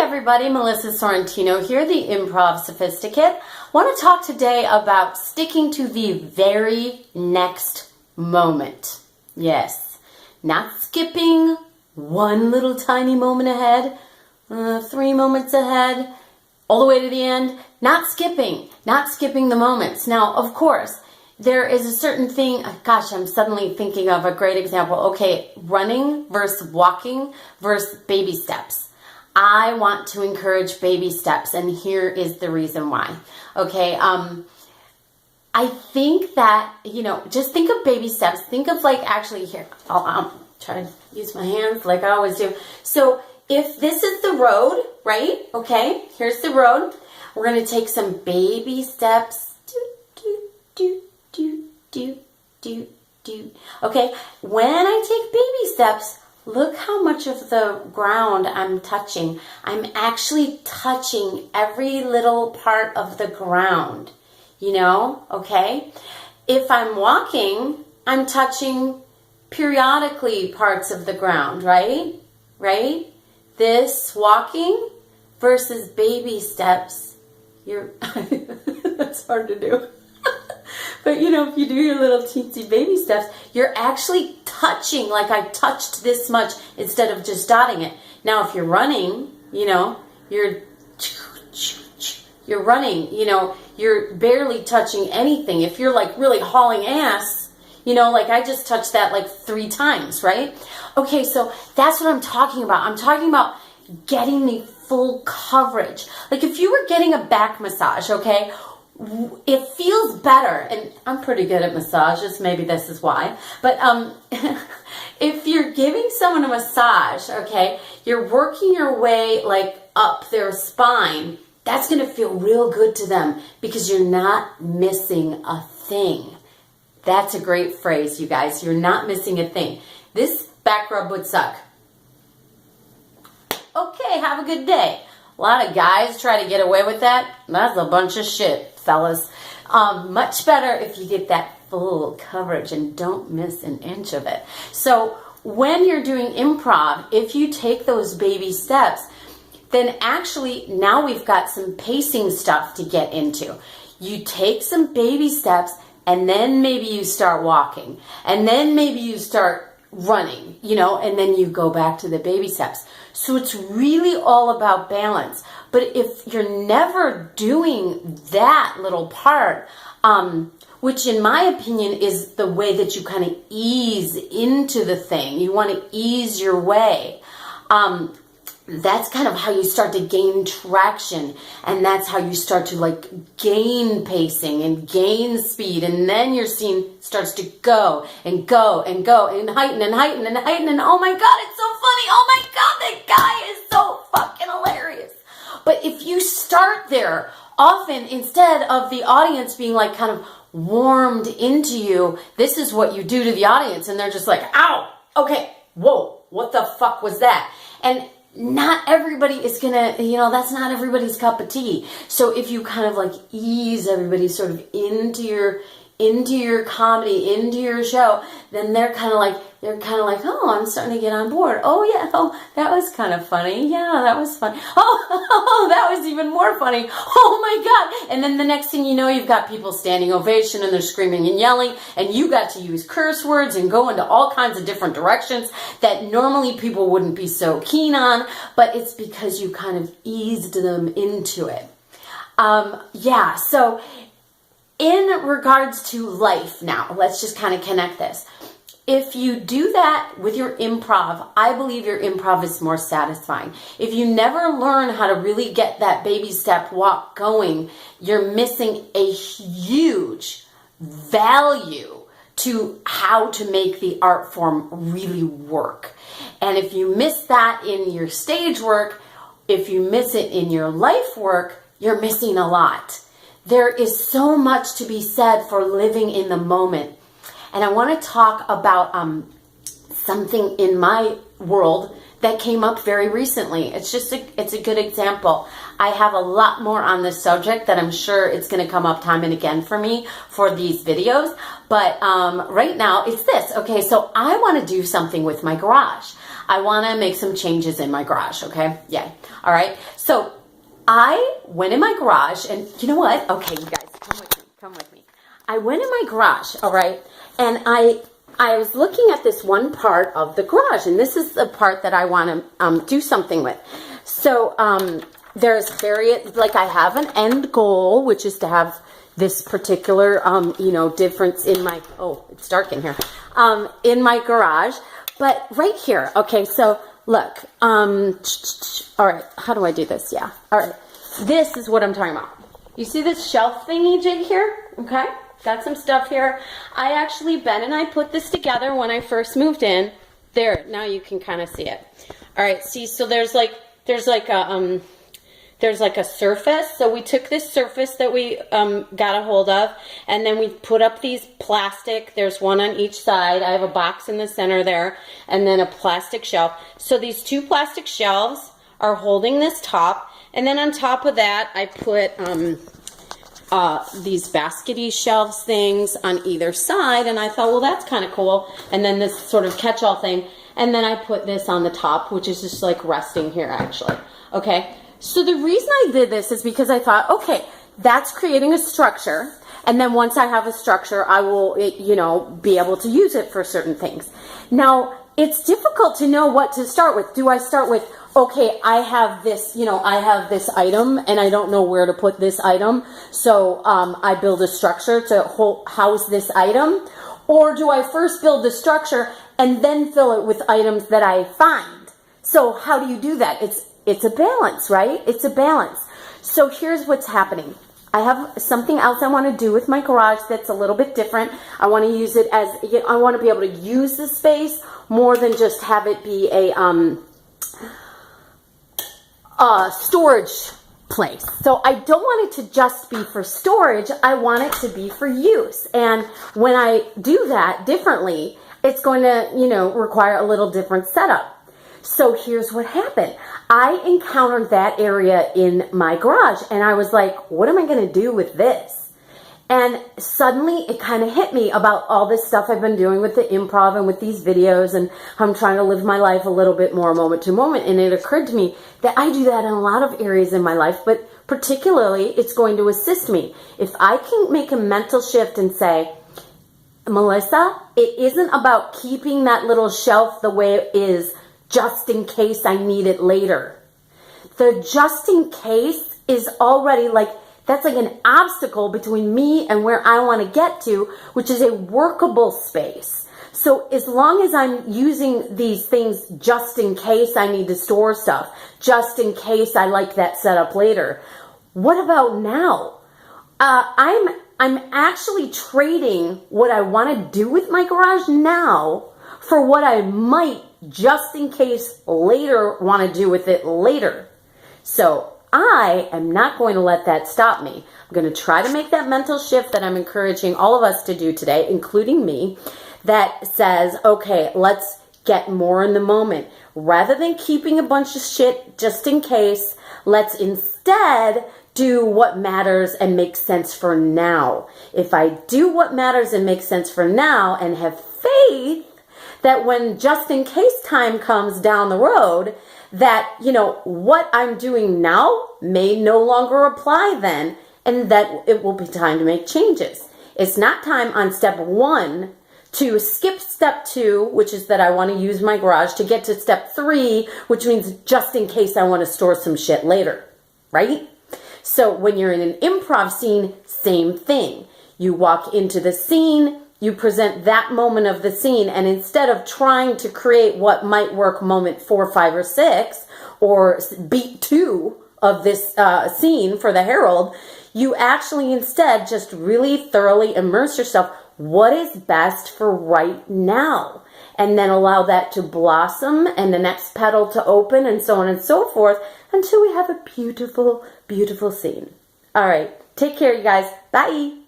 everybody, Melissa Sorrentino here, the Improv Sophisticate. I want to talk today about sticking to the very next moment. Yes, not skipping one little tiny moment ahead, 3 moments ahead, all the way to the end. Not skipping the moments. Now, of course, there is a certain thing, gosh, I'm suddenly thinking of a great example. Okay, running versus walking versus baby steps. I want to encourage baby steps, and here is the reason why. Okay, I think that, just think of baby steps. Think of actually here, I'll try to use my hands like I always do. So if this is the road, right? Okay, here's the road. We're going to take some baby steps. Okay, when I take baby steps, look how much of the ground I'm touching. I'm actually touching every little part of the ground, okay? If I'm walking, I'm touching periodically parts of the ground, right? Right? This walking versus baby steps, that's hard to do. But if you do your little teensy baby steps, you're actually touching, like I touched this much instead of just dotting it. Now, if you're running, you're running, you're barely touching anything. If you're really hauling ass, like I just touched that 3 times, right? Okay, so that's what I'm talking about. I'm talking about getting the full coverage. Like if you were getting a back massage, okay, it feels better, and I'm pretty good at massages, maybe this is why, but if you're giving someone a massage, okay, you're working your way up their spine, that's going to feel real good to them because you're not missing a thing. That's a great phrase, you guys. You're not missing a thing. This back rub would suck. Okay, have a good day. A lot of guys try to get away with that. That's a bunch of shit, fellas. Much better if you get that full coverage and don't miss an inch of it. So when you're doing improv, if you take those baby steps, then actually now we've got some pacing stuff to get into. You take some baby steps and then maybe you start walking and then maybe you start running, and then you go back to the baby steps. So it's really all about balance. But if you're never doing that little part, which in my opinion is the way that you kind of ease into the thing, you want to ease your way. That's kind of how you start to gain traction, and that's how you start to gain pacing and gain speed, and then your scene starts to go and go and go and heighten and heighten and heighten, and oh my god, it's so funny, oh my god, that guy is so fucking hilarious. But if you start there, often instead of the audience being kind of warmed into you, this is what you do to the audience, and they're just like, ow, okay, whoa, what the fuck was that? And not everybody is gonna, that's not everybody's cup of tea. So if you kind of ease everybody sort of into your comedy, into your show, then they're kind of oh, I'm starting to get on board. Oh yeah, oh, that was kind of funny. Yeah, that was fun. Oh, that was even more funny. Oh my god. And then the next thing you know, you've got people standing ovation and they're screaming and yelling, and you got to use curse words and go into all kinds of different directions that normally people wouldn't be so keen on, but it's because you kind of eased them into it. So in regards to life now, let's just kind of connect this. If you do that with your improv, I believe your improv is more satisfying. If you never learn how to really get that baby step walk going, you're missing a huge value to how to make the art form really work. And if you miss that in your stage work, if you miss it in your life work, you're missing a lot. There is so much to be said for living in the moment. And I want to talk about something in my world that came up very recently. It's a good example. I have a lot more on this subject that I'm sure it's going to come up time and again for me for these videos. But right now it's this. Okay, so I want to do something with my garage. I want to make some changes in my garage, okay? Yeah. All right. So I went in my garage, and you know what? Okay, you guys, come with me. I went in my garage, all right, and I was looking at this one part of the garage, and this is the part that I want to do something with. So there's like I have an end goal, which is to have this particular, difference in my, oh, it's dark in here, in my garage. But right here, okay, so look, all right, how do I do this? Yeah, all right, this is what I'm talking about. You see this shelf thingy jig here? Okay, got some stuff here. Ben and I put this together when I first moved in. There, now you can kind of see it. All right, see, so there's like a surface. So we took this surface that we got a hold of, and then we put up these plastic. There's one on each side. I have a box in the center there, and then a plastic shelf. So these two plastic shelves are holding this top, and then on top of that, I put these baskety shelves things on either side, and I thought, well, that's kind of cool. And then this sort of catch-all thing, and then I put this on the top, which is just like resting here, actually. Okay. So the reason I did this is because I thought, okay, that's creating a structure. And then once I have a structure, I will, be able to use it for certain things. Now, it's difficult to know what to start with. Do I start with, okay, I have this item and I don't know where to put this item. So I build a structure to house this item. Or do I first build the structure and then fill it with items that I find? So how do you do that? It's a balance, right? It's a balance. So here's what's happening. I have something else I want to do with my garage that's a little bit different. I want to use it as, I want to be able to use the space more than just have it be a storage place. So I don't want it to just be for storage. I want it to be for use. And when I do that differently, it's going to, require a little different setup. So here's what happened. I encountered that area in my garage, and I was like, what am I going to do with this? And suddenly it kind of hit me about all this stuff I've been doing with the improv and with these videos, and I'm trying to live my life a little bit more moment to moment. And it occurred to me that I do that in a lot of areas in my life, but particularly it's going to assist me. If I can make a mental shift and say, Melissa, it isn't about keeping that little shelf the way it is just in case I need it later. The just in case is already that's like an obstacle between me and where I want to get to, which is a workable space. So as long as I'm using these things just in case I need to store stuff, just in case I like that setup later, what about now? I'm actually trading what I want to do with my garage now for what I might just in case later want to do with it later. So I am not going to let that stop me. I'm going to try to make that mental shift that I'm encouraging all of us to do today, including me, that says, okay, let's get more in the moment. Rather than keeping a bunch of shit just in case, let's instead do what matters and makes sense for now. If I do what matters and makes sense for now and have faith that when just in case time comes down the road, that, what I'm doing now may no longer apply then, and that it will be time to make changes. It's not time on step 1 to skip step 2, which is that I want to use my garage, to get to step 3, which means just in case I want to store some shit later, right? So when you're in an improv scene, same thing. You walk into the scene, you present that moment of the scene, and instead of trying to create what might work moment 4, 5, or 6, or beat 2 of this scene for the Herald, you actually instead just really thoroughly immerse yourself. What is best for right now? And then allow that to blossom and the next petal to open and so on and so forth until we have a beautiful, beautiful scene. All right. Take care, you guys. Bye.